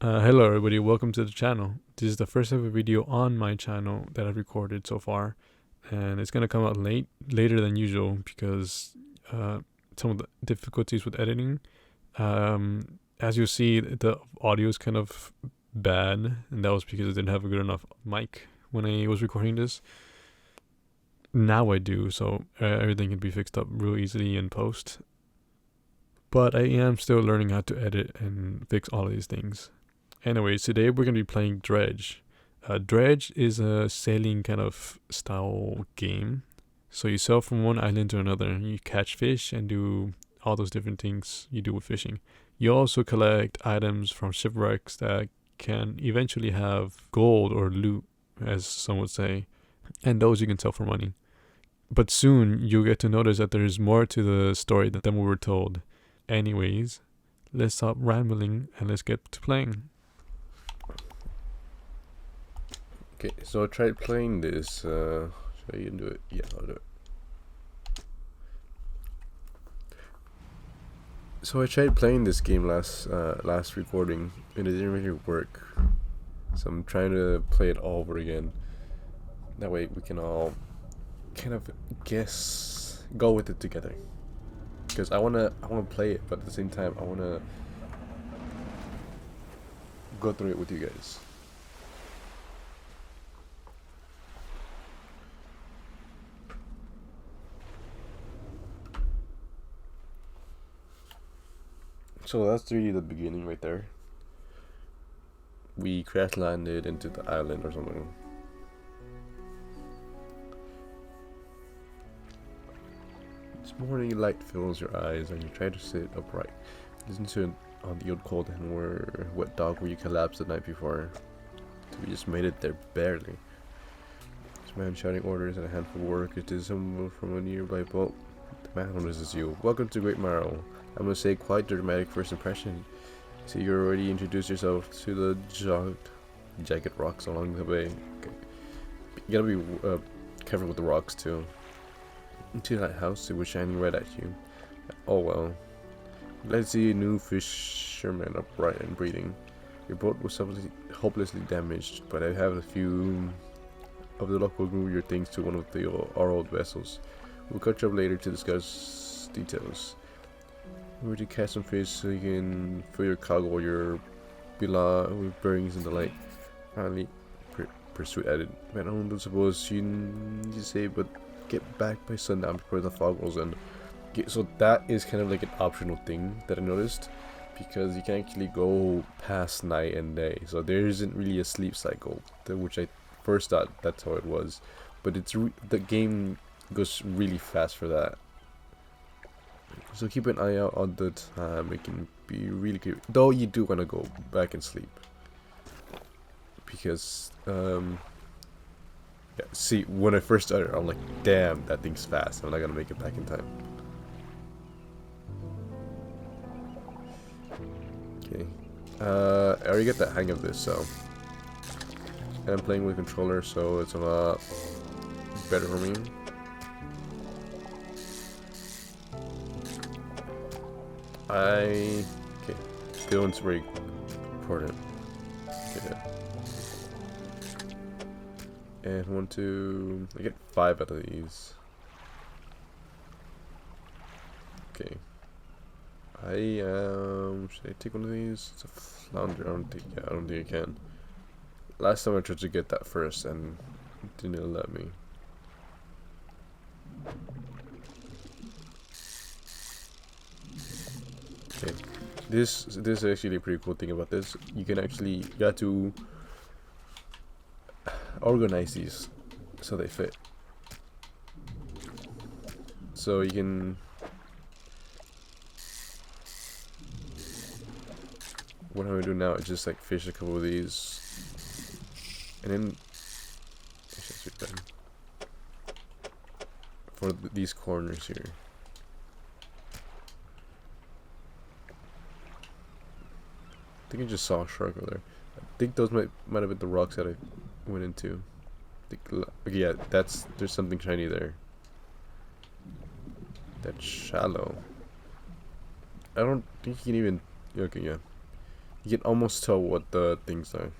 Hello everybody, welcome to the channel. This is the first ever video on my channel that I've recorded so far, and it's gonna come out later than usual because some of the difficulties with editing. As you see, the audio is kind of bad, and that was because I didn't have a good enough mic when I was recording this. Now I do, so everything can be fixed up real easily in post. But I am still learning how to edit and fix all of these things. Anyways, today we're going to be playing Dredge. Dredge is a sailing kind of style game. So you sail from one island to another. You catch fish and do all those different things you do with fishing. You also collect items from shipwrecks that can eventually have gold or loot, as some would say. And those you can sell for money. But soon you'll get to notice that there's more to the story than we were told. Anyways, let's stop rambling and let's get to playing. Okay, so I tried playing this. Should I even do it? Yeah, I'll do it. So I tried playing this game last recording, and it didn't really work. So I'm trying to play it all over again. That way we can all kind of go with it together. Because I wanna play it, but at the same time I wanna go through it with you guys. So that's really the beginning right there. We crash landed into the island or something. This morning light fills your eyes and you try to sit upright. Listen to it on the old cold and wet dock where you collapsed the night before. We just made it there barely. This man shouting orders and a handful of workers to someone from a nearby boat. The man notices you. Welcome to Great Marrow. I must say, quite the dramatic first impression. See, you already introduced yourself to the jagged rocks along the way. Okay. You gotta be careful with the rocks too. Into that house, it was shining right at you. Oh well. Glad to see a new fisherman upright and breathing. Your boat was hopelessly damaged, but I have a few of the local move your things to one of our old vessels. We'll catch up later to discuss details. We were to catch some fish so you can fill your cargo or your with bearings in the lake. Finally, Pursuit added. Man, I don't suppose you say, but get back by sundown before the fog rolls in. Okay, so that is kind of like an optional thing that I noticed, because you can actually go past night and day. So there isn't really a sleep cycle, which I first thought that's how it was. But the game goes really fast for that. So keep an eye out on the time. It can be really good, though you do want to go back and sleep, because yeah, see, when I first started I'm like, damn, that thing's fast, I'm not gonna make it back in time. Okay, I already get the hang of this, so, and I'm playing with a controller, so it's a lot better for me. Okay, this one's very important. Okay. And I get 5 out of these. Okay. Should I take one of these? It's a flounder. I don't think I can. Last time I tried to get that first and it didn't let me. Okay, this is actually a pretty cool thing about this. You got to organize these so they fit. So you can, what I'm gonna do now is just like fish a couple of these, and then for these corners here. I think I just saw a shark over there. I think those might have been the rocks that I went into. Okay, yeah, there's something shiny there. That's shallow. I don't think you can even. Okay, yeah. You can almost tell what the things are.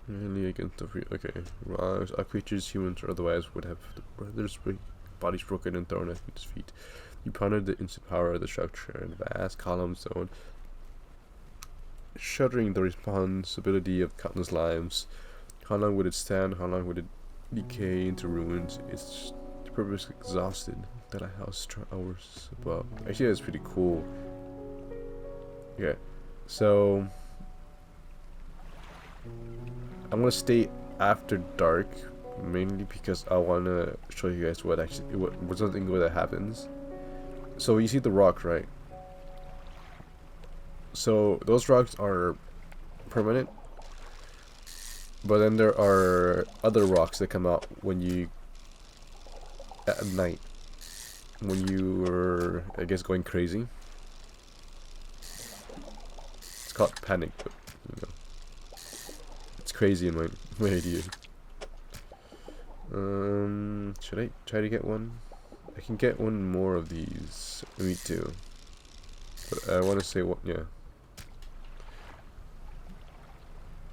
Really against the okay. Rocks, our creatures, humans or otherwise, would have their bodies broken and thrown at his feet. He pondered the instant power of the structure and vast column zone, shuddering the responsibility of countless lives. How long would it stand? How long would it decay into ruins? Its purpose exhausted. That a house hours above. Actually, that's pretty cool. Okay, so I'm gonna stay after dark, mainly because I wanna show you guys what something good that happens. So you see the rock, right? So those rocks are permanent, but then there are other rocks that come out when you at night, when you are, I guess, going crazy. It's called panic, but you know, it's crazy in my idea. Should I try to get one? I can get one more of these. Me too. But I want to say what? Yeah.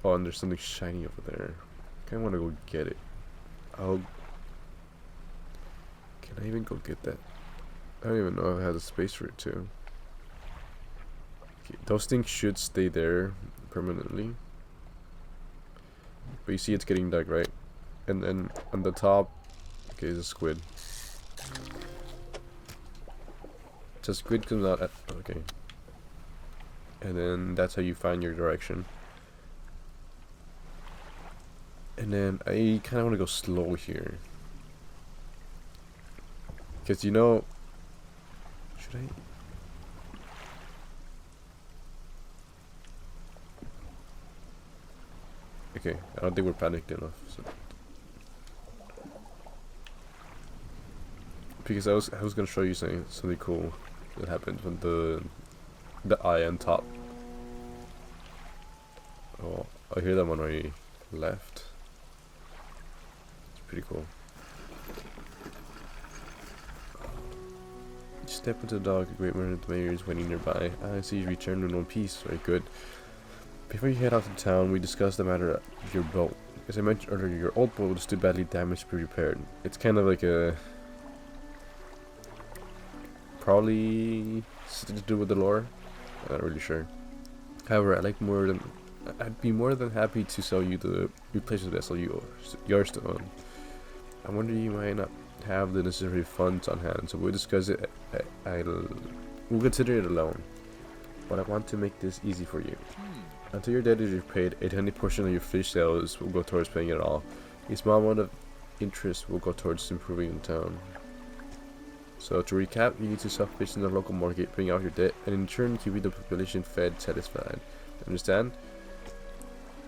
Oh, and there's something shiny over there. I kind of want to go get it. Can I even go get that? I don't even know if I have the space for it too. Okay, those things should stay there permanently. But you see it's getting dark, right? And then on the top, okay, is a squid. So squid comes out at, okay. And then that's how you find your direction. And then I kind of want to go slow here. Because you know, should I? Okay, I don't think we're panicked enough. So. Because I was gonna show you something cool that happened when the eye on top. Oh, I hear them on my left. It's pretty cool. You step into the dog, a great man of the mayor is waiting nearby. I see you return in one piece. Very good. Before you head out to town, we discussed the matter of your boat. As I mentioned earlier, your old boat is too badly damaged to be repaired. It's kind of like a... probably something to do with the lore. I'm not really sure. However, I'd be more than happy to sell you the replacement vessel yours to own. I wonder you might not have the necessary funds on hand, so we'll discuss it. We'll consider it a loan. But I want to make this easy for you. Until your debt is repaid, a tiny portion of your fish sales will go towards paying it all. A small amount of interest will go towards improving the town. So to recap, you need to sell fish in the local market, paying out your debt, and in turn keeping the population fed, satisfied. Understand?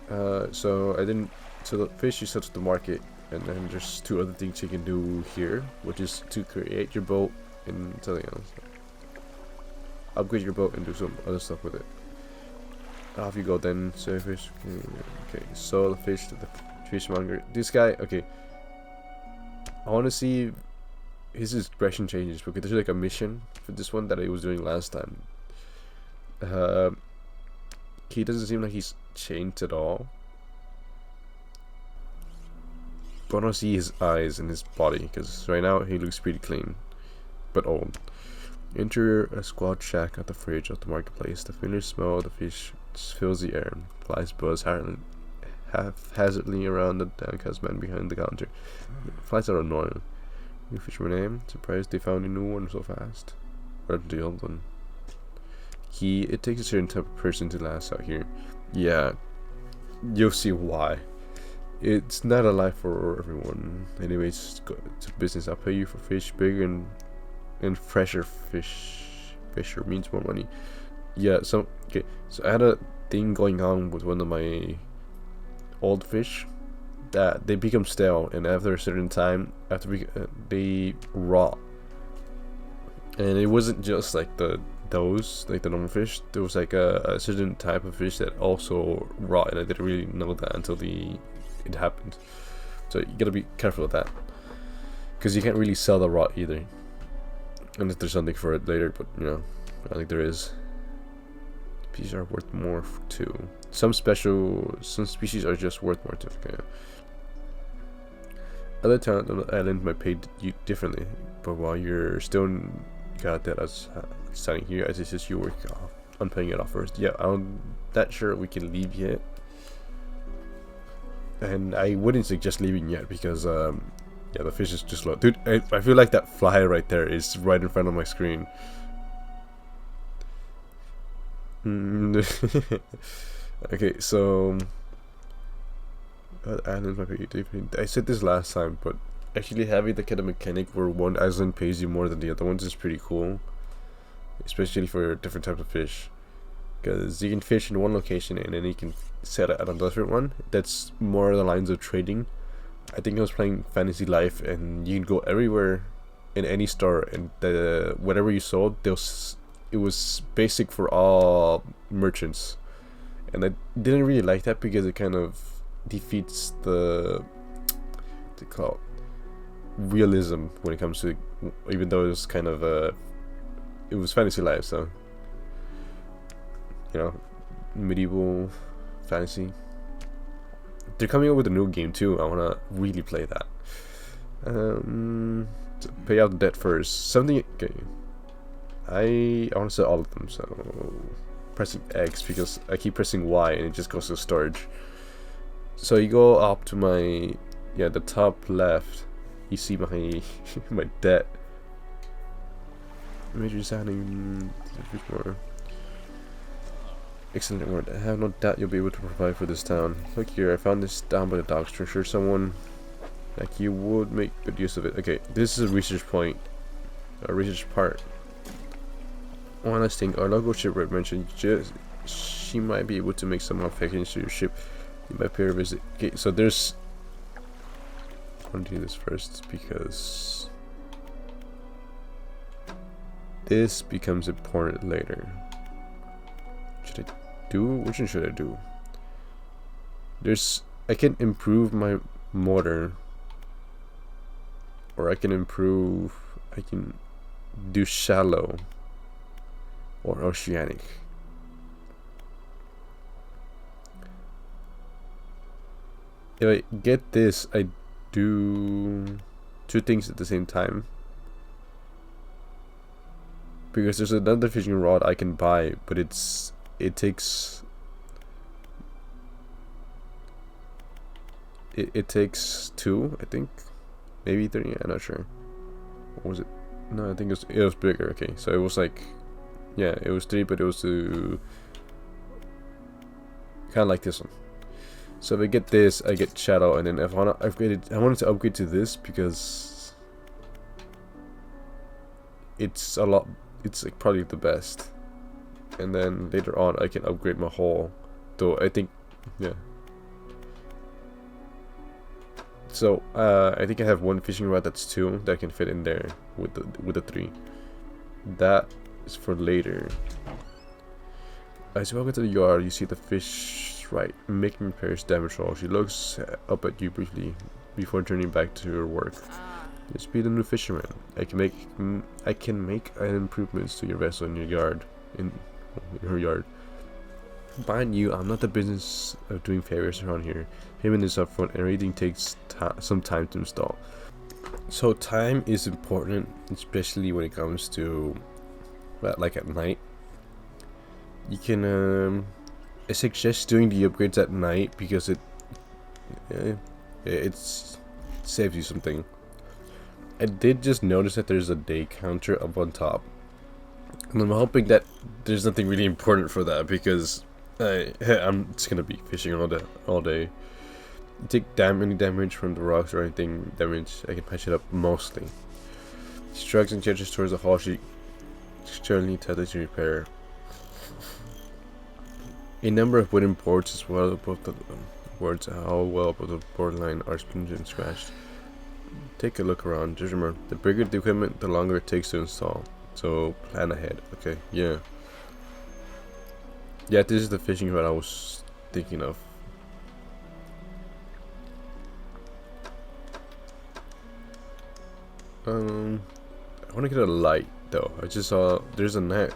So the fish you sell to the market, and then there's two other things you can do here, which is to create your boat and something else. Upgrade your boat and do some other stuff with it. Off you go then, sell fish. Okay, sell the fish to the fishmonger. This guy, okay. I want to see his expression changes because there's like a mission for this one that I was doing last time. He doesn't seem like he's changed at all. But I want to see his eyes and his body because right now he looks pretty clean, but old. Enter a squat shack at the fridge of the marketplace. The familiar smell of the fish fills the air. Flies buzz haphazardly around the downcast man behind the counter. Flies are annoying. New fisherman name. Surprised they found a new one so fast. What happened to the old one? It takes a certain type of person to last out here. Yeah, you'll see why. It's not a life for everyone. Anyways, it's a business. I'll pay you for fish bigger and fresher fish. Fisher means more money. Yeah, so I had a thing going on with one of my old fish that they become stale, and after a certain time, they rot. And it wasn't just like the normal fish. There was like a certain type of fish that also rot, and I didn't really know that until it happened. So you gotta be careful with that, because you can't really sell the rot either, unless there's something for it later. But you know, I think there is. Species are worth more too. Some species are just worth more too. Okay. Other towns on the island might pay you differently, but while you're still got that as signing here, I suggest you work on paying it off first. Yeah, I'm not sure we can leave yet, and I wouldn't suggest leaving yet because yeah, the fish is just low. Dude, I feel like that fly right there is right in front of my screen. Okay, so islands might be different. I said this last time, but actually having the kind of mechanic where one island pays you more than the other ones is pretty cool, especially for different types of fish. Because you can fish in one location and then you can set it at a different one. That's more the lines of trading. I think I was playing Fantasy Life, and you can go everywhere in any store, and whatever you sold, it was basic for all merchants. And I didn't really like that because it kind of defeats the realism when it comes to, even though it was kind of it was Fantasy Life, so you know, medieval fantasy. They're coming up with a new game too. I wanna really play that. So pay out the debt first. Something. Okay. I want to set all of them. So pressing X because I keep pressing Y and it just goes to storage. So you go up to my the top left. You see my my debt. Major signing. More. Excellent word. I have no doubt you'll be able to provide for this town. Look here, I found this down by the docks. To ensure someone like you would make good use of it. Okay, this is a research point. A research part. One last thing, our local shipwright mentioned she might be able to make some modifications to your ship. You might pay her a visit. Okay, so there's... I want to do this first because this becomes important later. Should I do? Which one should I do? I can improve my motor, or I can do shallow or oceanic. If I get this, I do two things at the same time. Because there's another fishing rod I can buy, but it takes two, I think, maybe 30. I'm not sure. What was it? No, I think it was bigger. Okay, so it was like, yeah, it was 3, but it was to kind of like this one. So if I get this, I get shadow, and then if I want to upgrade it, I wanted to upgrade to this because it's like probably the best. And then later on I can upgrade my hull, though I think, yeah. So I think I have one fishing rod that's 2 that can fit in there with the 3. That is for later. As you walk into the yard, you see the fish right making repairs damage roll. She looks up at you briefly before turning back to her work. Just be the new fisherman. I can make improvements to your vessel in your yard. In her yard. Mind you, I'm not the business of doing favors around here. Payment is upfront and everything takes some time to install. So time is important, especially when it comes to like at night. You can I suggest doing the upgrades at night because it saves you something. I did just notice that there's a day counter up on top. And I'm hoping that there's nothing really important for that because I'm just gonna be fishing all day. You take any damage from the rocks or anything damage, I can patch it up mostly. She shrugs and gestures towards the hall. She certainly tells to repair. A number of wooden boards as well above the boards, all well above the borderline are splintered and scratched. Take a look around. Just remember, the bigger the equipment, the longer it takes to install. So plan ahead. Okay, yeah. Yeah, this is the fishing rod I was thinking of. I want to get a light though. I just saw there's a net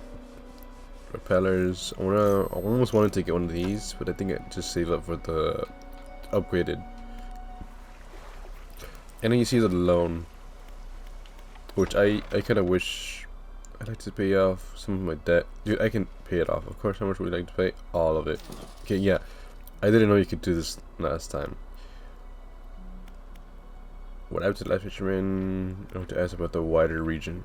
repellers. I almost wanted to get one of these, but I think I just save up for the upgraded. And then you see the loan, which I kind of wish I'd like to pay off some of my debt. Dude, I can pay it off. Of course, how much would you like to pay? All of it. Okay, yeah. I didn't know you could do this last time. What happened to the last fisherman? I want to ask about the wider region.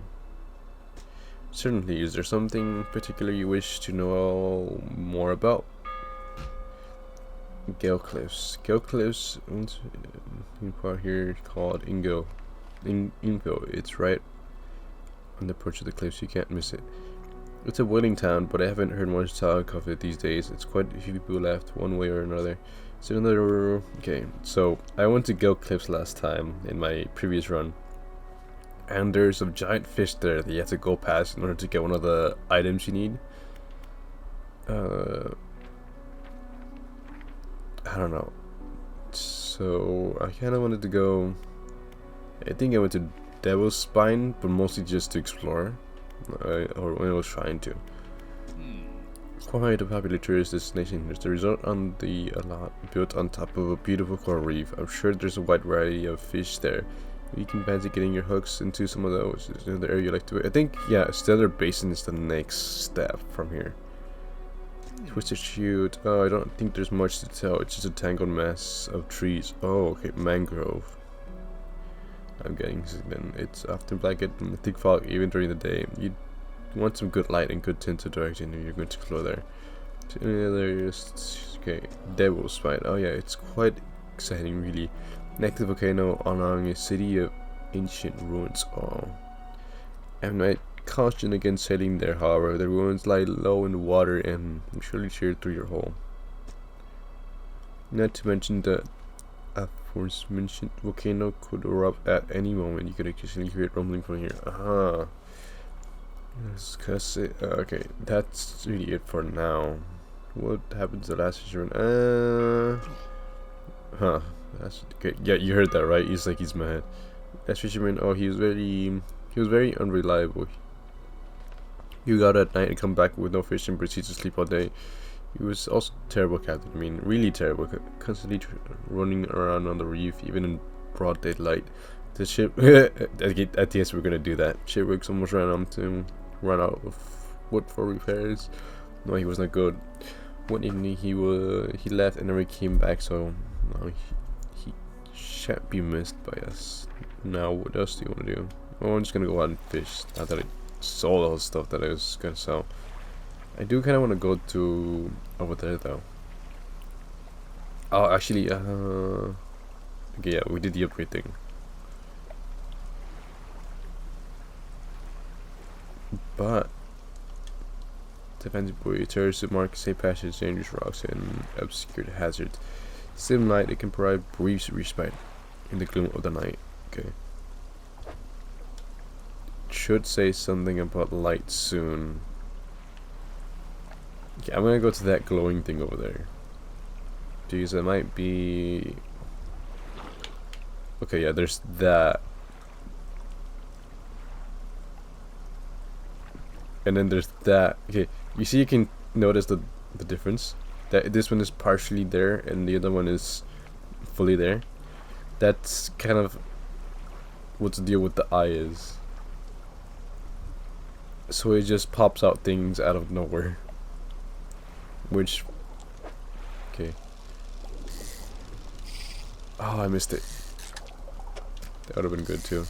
Certainly, is there something particular you wish to know more about? Gale Cliffs. Gale Cliffs, in part here called Ingo. It's right on the approach of the cliffs, you can't miss it. It's a whaling town, but I haven't heard much talk of it these days. It's quite a few people left, one way or another. It's another... Okay, so I went to Gale Cliffs last time in my previous run. And there's a giant fish there that you have to go past in order to get one of the items you need. I don't know. So I kind of wanted to go... I think I went to Devil's Spine, but mostly just to explore. Or when I was trying to. Quite a popular tourist destination. There's a resort on the lot built on top of a beautiful coral reef. I'm sure there's a wide variety of fish there. You can fancy getting your hooks into some of those. Is there another area you like to... I think, yeah, Stellar Basin is the next step from here. Twisted Shoot. Oh, I don't think there's much to tell. It's just a tangled mess of trees. Oh, okay, mangrove. I'm getting then. It's often blanket and thick fog even during the day. You want some good light and good tint to direct you, and you're going to explore there. So, there's... Okay, Devil's Spine. Oh yeah, it's quite exciting, really. An active volcano along a city of ancient ruins. Oh. And I caution against sailing there, however. The ruins lie low in the water and I'm surely sheared through your hull. Not to mention the aforementioned volcano could erupt at any moment. You could actually hear it rumbling from here. Aha. Discuss it. Okay, that's really it for now. What happened to the last fisherman? Huh. That's okay. Yeah, you heard that right? He's like he's mad. Last fisherman. Oh, he was very unreliable. You got at night and come back with no fish and proceed to sleep all day. He was also terrible captain. I mean, really terrible. Constantly running around on the reef, even in broad daylight. The ship. At the end, we're gonna do that. Shipwrecks almost ran out of wood for repairs. No, he was not good. One evening he left and never came back. So no, he shan't be missed by us. Now, what else do you want to do? Oh, I'm just gonna go out and fish. Now that I sold all the stuff that I was gonna sell. I do kind of want to go to over there though. Oh, actually, okay, yeah, we did the upgrade thing. But defensive buoy, terrorists mark safe passage, dangerous rocks, and obscured hazards. Sim light, it can provide brief respite in the gloom of the night. Okay. Should say something about light soon. Okay, I'm gonna go to that glowing thing over there. Because it might be... Okay, yeah, there's that. And then there's that. Okay, you see, you can notice the difference. That this one is partially there and the other one is fully there. That's kind of what the deal with the eye is. So it just pops out things out of nowhere. Which... Okay. Oh, I missed it. That would have been good too.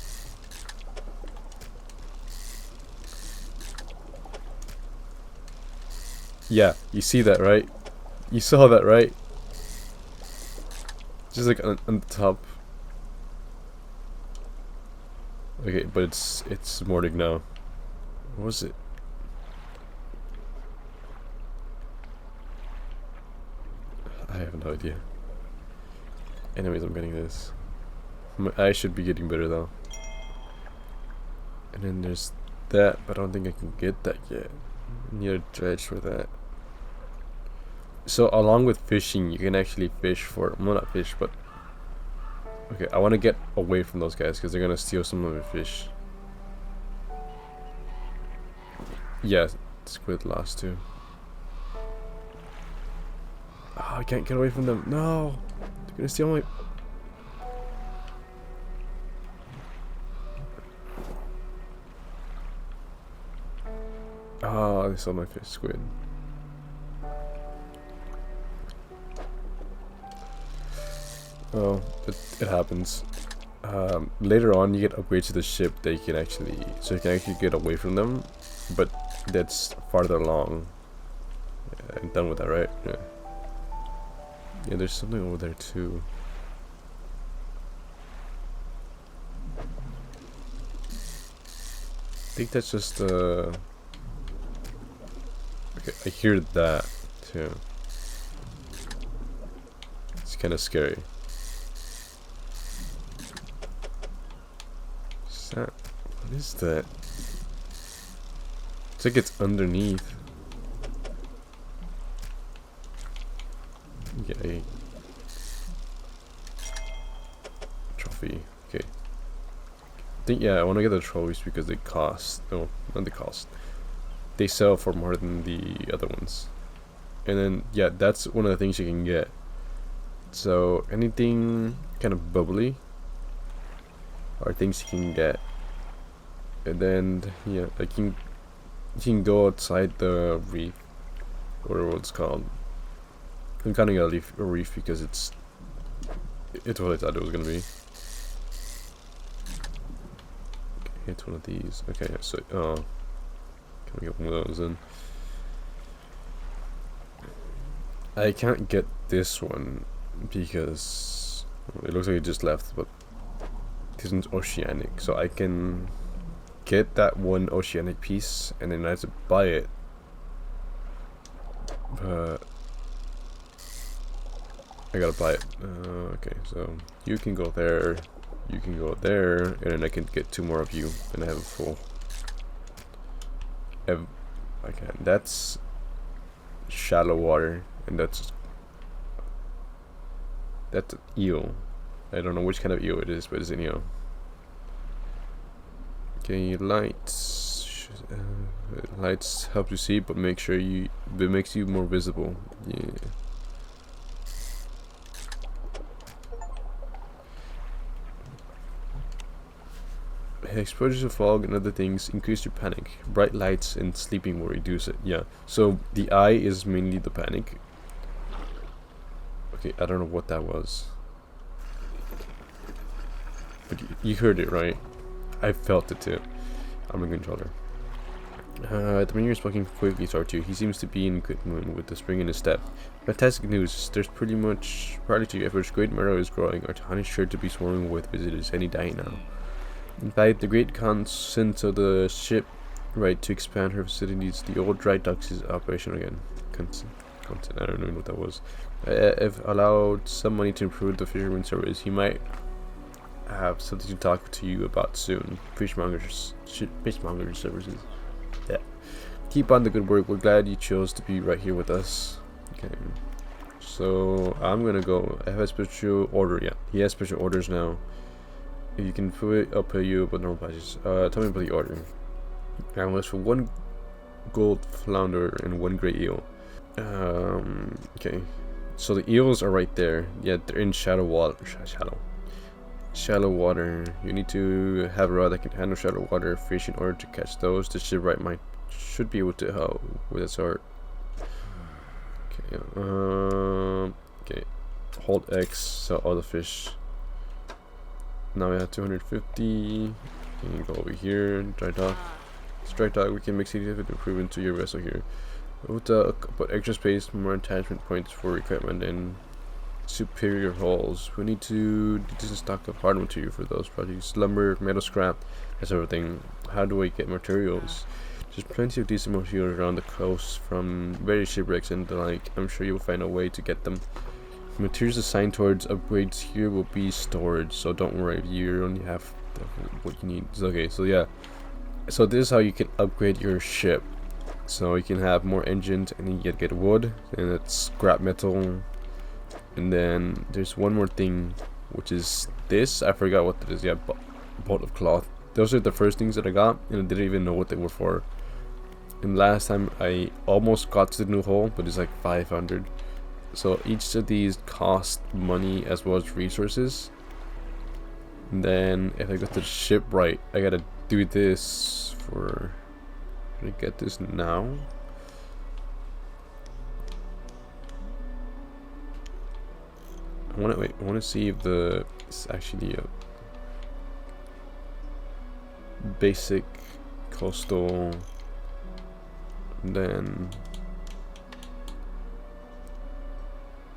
Yeah, you see that, right? You saw that, right? Just like on the top. Okay, but it's morning now. What was it? I have no idea. Anyways, I'm getting this. I should be getting better though. And then there's that, but I don't think I can get that yet. I need a dredge for that. So along with fishing, you can actually fish for... Well, not fish, but... Okay, I want to get away from those guys because they're going to steal some of the fish. Yeah, Squid lost too. Oh, I can't get away from them. No! They're gonna steal my... Oh, they stole my fish squid. Oh, it happens. Later on, you get upgrades to the ship that you can actually... So you can actually get away from them. But that's farther along. Yeah, I'm done with that, right? Yeah. Yeah, there's something over there too. I think that's just okay, I hear that too. It's kind of scary. What's that? What is that? It's like it's underneath. Okay. Trophy. Okay. I think, yeah, I want to get the trophies because they cost. No, not they cost. They sell for more than the other ones. And then, yeah, that's one of the things you can get. So, anything kind of bubbly are things you can get. And then, yeah, you can go outside the reef, or what it's called. I'm counting a reef because it's what I thought it was gonna be. Okay, it's one of these. Okay, so can we get one of those in? I can't get this one because it looks like it just left, but this one's oceanic, so I can get that one oceanic piece and then I have to buy it. But I gotta buy it. Okay, so you can go there, you can go there, and then I can get 2 more of you, and I have a full. I can. That's shallow water, and that's eel. I don't know which kind of eel it is, but it's an eel. Okay, lights. Lights help you see, but make sure it makes you more visible. Yeah. Exposure to fog and other things increase your panic. Bright lights and sleeping will reduce it. Yeah. So the eye is mainly the panic. Okay, I don't know what that was. But you heard it, right? I felt it too. I'm a controller. The menu is walking quickly towards you. He seems to be in good mood with the spring in his step. Fantastic news. There's pretty much partly to your efforts. Great Meadow is growing. Our town is sure to be swarming with visitors any day now. In fact, the great consent of the ship right to expand her facilities. The old dry docks is operational again. Consent. I don't know what that was. If allowed some money to improve the fisherman service, he might have something to talk to you about soon. Fishmongers services. Yeah. Keep on the good work. We're glad you chose to be right here with us. Okay. So I'm gonna go. I have a special order. Yeah, he has special orders now. If you can put it, I'll pay you, but normal prices. Tell me about the order. I was for 1 gold flounder and 1 gray eel. Okay. So the eels are right there. Yeah, they're in shallow water. Shallow water. You need to have a rod that can handle shallow water fish in order to catch those. The ship right should be able to help with its art. Okay. Okay. Hold X. Sell all the fish. Now we have 250. You can go over here. Dry dock. Dry dock. We can make significant improvement to your vessel here. But extra space, more attachment points for equipment, and superior hulls. We need to do decent stock of hard material for those projects. Lumber, metal scrap, that sort of thing. How do I get materials? There's plenty of decent materials around the coast from various shipwrecks and the like. I'm sure you'll find a way to get them. Materials assigned towards upgrades here will be storage, so don't worry if you only have what you need. Okay, so yeah. So this is how you can upgrade your ship. So you can have more engines, and then you get wood, and it's scrap metal. And then there's one more thing, which is this. I forgot what it is. Yeah, bolt of cloth. Those are the first things that I got, and I didn't even know what they were for. And last time I almost got to the new hole, but it's like 500. So each of these cost money as well as resources. And then if I go to the shipwright, I gotta do this for... Can I get this now? I wanna see if it's actually a basic coastal. And then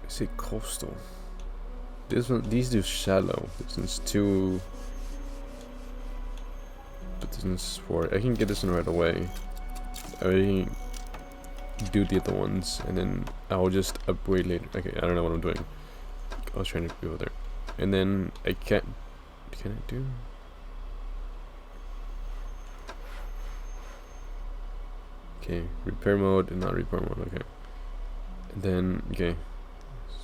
I say coastal. These do shallow. This one's too. But this one's sport. I can get this one right away. I already do the other ones, and then I'll just upgrade later. Okay, I don't know what I'm doing. I was trying to go there, and then I can't. Can I do? Okay, repair mode and not repair mode. Okay, and then okay,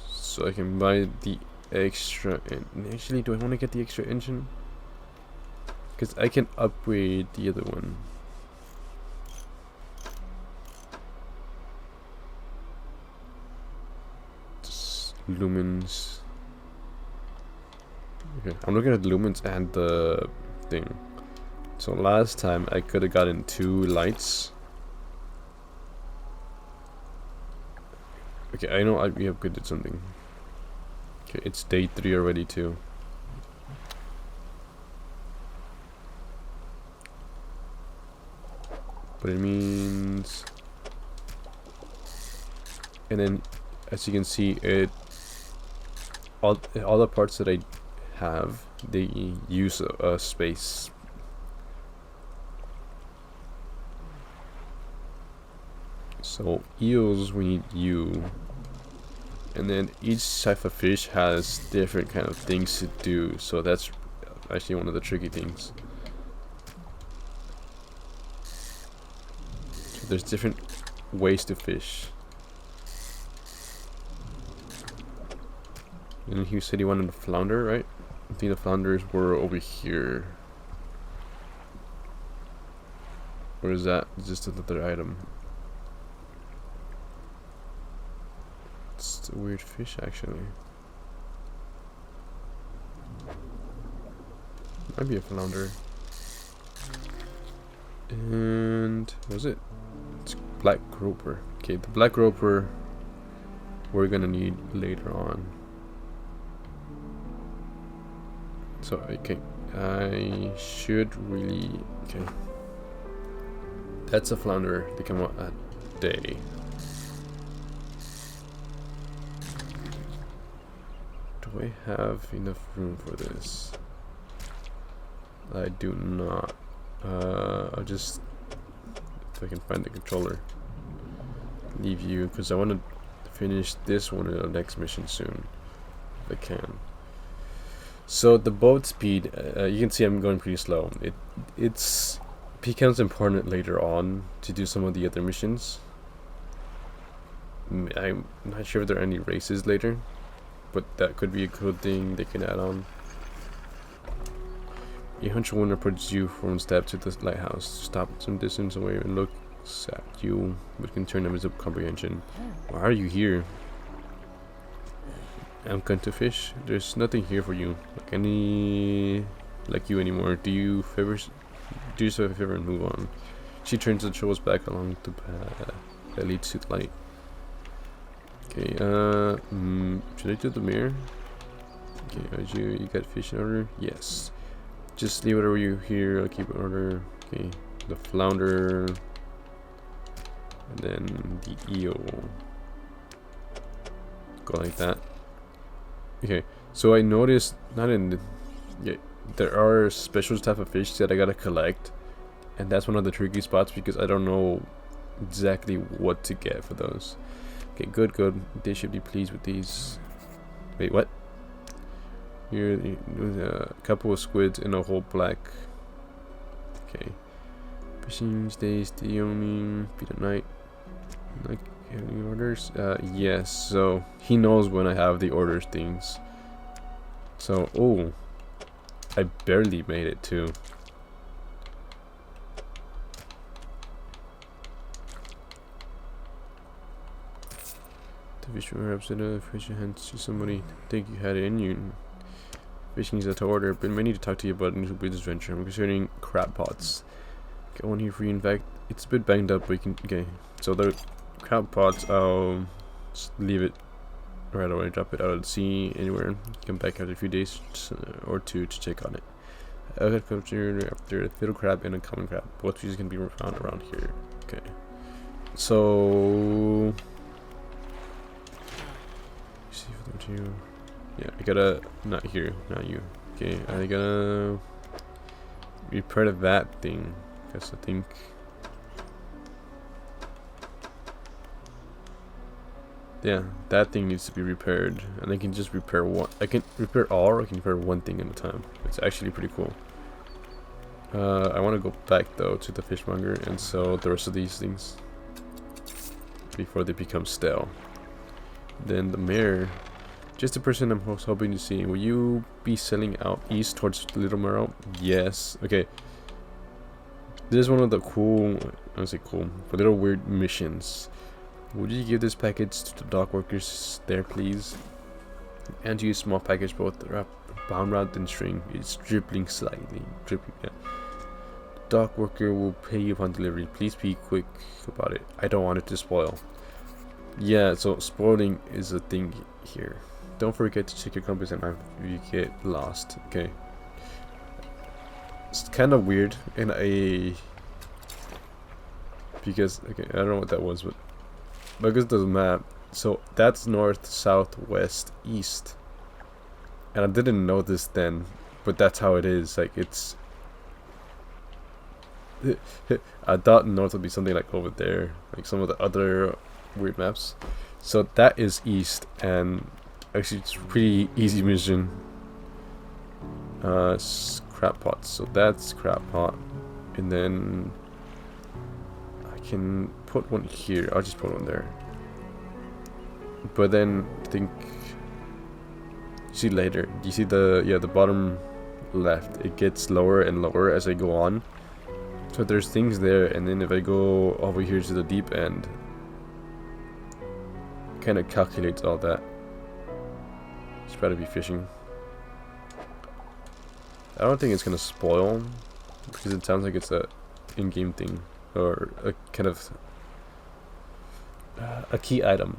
so I can buy the extra. And actually, do I want to get the extra engine? Because I can upgrade the other one. Just lumens. Okay, I'm looking at the lumens and the thing. So last time I could have gotten 2 lights. Okay, I know we upgraded something. Okay, it's day 3 already too. But it means, and then as you can see, all the parts that I have, they use a space. So eels, we need U, and then each type of fish has different kind of things to do. So that's actually one of the tricky things. So there's different ways to fish. And he said he wanted a flounder, right? I think the flounders were over here. Or is that just another item? It's a weird fish, actually. Might be a flounder. And what was it? It's black grouper. Okay, the black grouper we're gonna need later on. So okay, I should really okay. That's a flounder. They come out at day. Do I have enough room for this? I do not. I'll just, if I can find the controller, leave you, because I want to finish this one in the next mission soon, if I can. So the boat speed, you can see I'm going pretty slow. It becomes important later on to do some of the other missions. I'm not sure if there are any races later, but that could be a good thing they can add on. A hunter winner puts you from step to the lighthouse. Stop some distance away and looks at you with concern and visible comprehension. Why are you here? I'm going to fish. There's nothing here for you, like you anymore. Do yourself a favor and move on. She turns and shows back along the path that leads to the light. Okay, should I do the mirror? Okay, you got fish in order? Yes. Just leave whatever you hear, I'll keep it in order. Okay, the flounder, and then the eel. Go like that. Okay, so I noticed, there are special type of fish that I gotta collect, and that's one of the tricky spots because I don't know exactly what to get for those. Okay, good. They should be pleased with these. Wait, what? Here, a couple of squids and a whole black. Okay. Fishing stays the only feed at night. Like, any orders? Yes. So he knows when I have the orders things. So, oh, I barely made it too. The fish were upset fish your hands to somebody think you had it in you. Fishing is out of order, but I need to talk to you about a new business venture. I'm concerning crab pots. Got one here for you. In fact, it's a bit banged up, but you can. Okay, so the crab pots, I'll just leave it right away, drop it out at sea anywhere. Come back after a few days or two to check on it. I'll get captured after a fiddle crab and a common crab. Both species can be found around here. Okay, so. See if there two. Yeah, I gotta, not here, not you. Okay, I gotta repair that thing, because I think, yeah, that thing needs to be repaired, and I can just repair one. I can repair all, or I can repair one thing at a time. It's actually pretty cool. I want to go back though to the fishmonger and sell the rest of these things before they become stale. Then the mayor. Just the person I'm hoping to see. Will you be selling out east towards Little Merrow? Yes. Okay. This is one of the cool, I don't say cool, but little weird missions. Would you give this package to the dock workers there, please? And use small package both bound round and string. It's dribbling slightly. Dribbling, yeah. Dock worker will pay you upon delivery. Please be quick about it. I don't want it to spoil. Yeah, so spoiling is a thing here. Don't forget to check your compass and map if you get lost. Okay. It's kind of weird in a because okay, I don't know what that was, but because of the map, so that's north, south, west, east, and I didn't know this then, but that's how it is. Like it's. I thought north would be something like over there, like some of the other weird maps. So that is east, and actually it's a pretty easy mission. Crab pots, so that's crab pot, and then I can put one here. I'll just put one there. But then I think you see later. Do you see the bottom left? It gets lower and lower as I go on. So there's things there, and then if I go over here to the deep end, kind of calculates all that. Just try to be fishing. I don't think it's gonna spoil because it sounds like it's a in-game thing or a kind of a key item.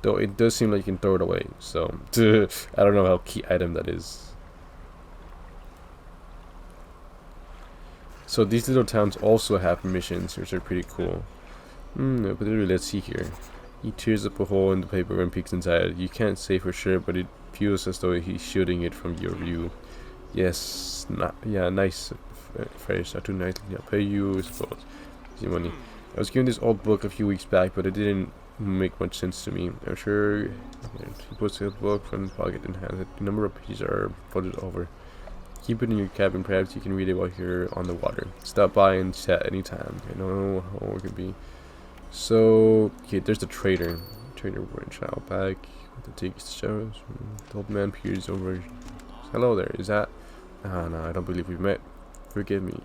Though it does seem like you can throw it away, so I don't know how key item that is. So these little towns also have missions, which are pretty cool. But let's see here. He tears up a hole in the paper and peeks inside. You can't say for sure, but it feels as though he's shooting it from your view. Yes, yeah, nice phrase. Not too nice. I'll pay you, I suppose. Easy money. I was given this old book a few weeks back, but it didn't make much sense to me. I'm sure he puts the book from his pocket and has it. The number of pages are folded over. Keep it in your cabin. Perhaps you can read it while you're on the water. Stop by and chat anytime. I know how it could be. So, okay, there's the trader. Trader wearing child back with the tickets to shows. The old man peers over. Hello there. Is that? Ah, no, I don't believe we've met. Forgive me.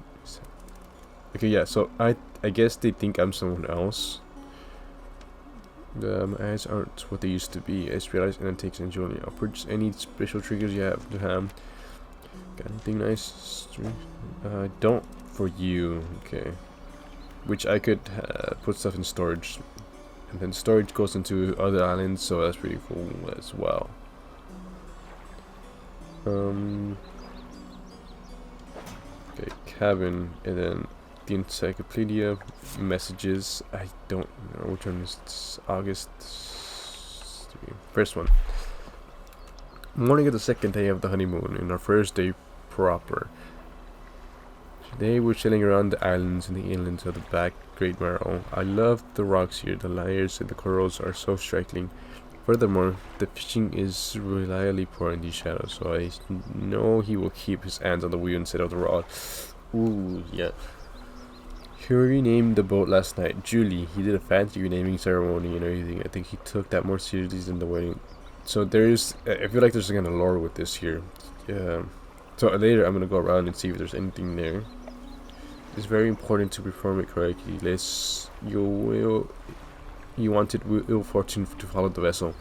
Okay, yeah. So I guess they think I'm someone else. My eyes aren't what they used to be. I just realized antiques and jewelry. I'll purchase any special triggers you have to have. Got anything nice? Don't for you. Okay. Which I could put stuff in storage, and then storage goes into other islands, so that's pretty cool as well. Okay, cabin, and then the encyclopedia, messages. I don't know which one is. It's August. First one. Morning of the second day of the honeymoon, and our first day proper. Today we're sailing around the islands and the inlands of the back Great Marrow. I love the rocks here. The layers and the corals are so striking. Furthermore, the fishing is reliably poor in these shadows, so I know he will keep his hands on the wheel instead of the rod. Ooh, yeah. He renamed the boat last night. Julie. He did a fancy renaming ceremony and everything. I think he took that more seriously than the wedding. So there's, I feel like there's some kind of lore with this here. Yeah. So later I'm gonna go around and see if there's anything there. It's very important to perform it correctly, lest you he wanted ill fortune to follow the vessel.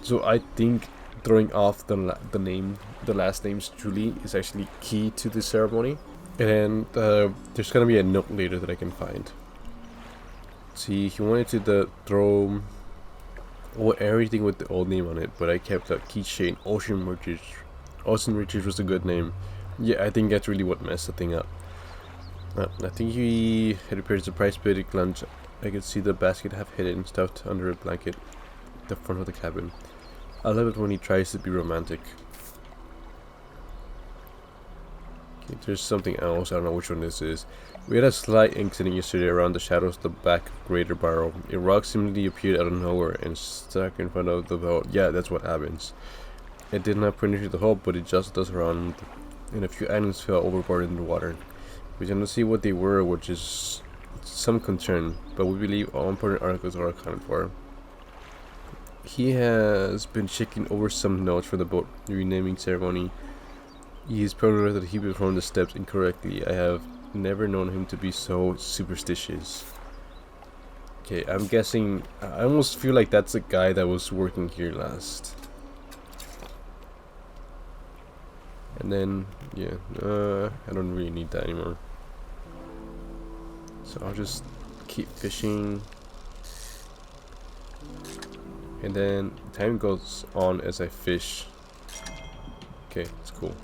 So I think throwing off the last names Julie is actually key to the ceremony. And there's gonna be a note later that I can find. See, he wanted to throw everything with the old name on it, but I kept a keychain. Ocean Riches. Ocean Riches was a good name. Yeah, I think that's really what messed the thing up. I think he had prepared a surprise big lunch. I could see the basket half hidden, stuffed under a blanket, at the front of the cabin. I love it when he tries to be romantic. Okay, there's something else. I don't know which one this is. We had a slight incident yesterday around the shadows of the back of Greater Barrow. A rock seemingly appeared out of nowhere and stuck in front of the boat. Yeah, that's what happens. It did not penetrate the hull, but it just does around, and a few items fell overboard in the water. We did not see what they were, which is some concern, but we believe all important articles are accounted for. He has been checking over some notes for the boat renaming ceremony. He is paranoid that he performed the steps incorrectly. I have never known him to be so superstitious. Okay, I'm guessing. I almost feel like that's the guy that was working here last. And then, yeah, I don't really need that anymore. So I'll just keep fishing. And then time goes on as I fish. Okay, it's cool.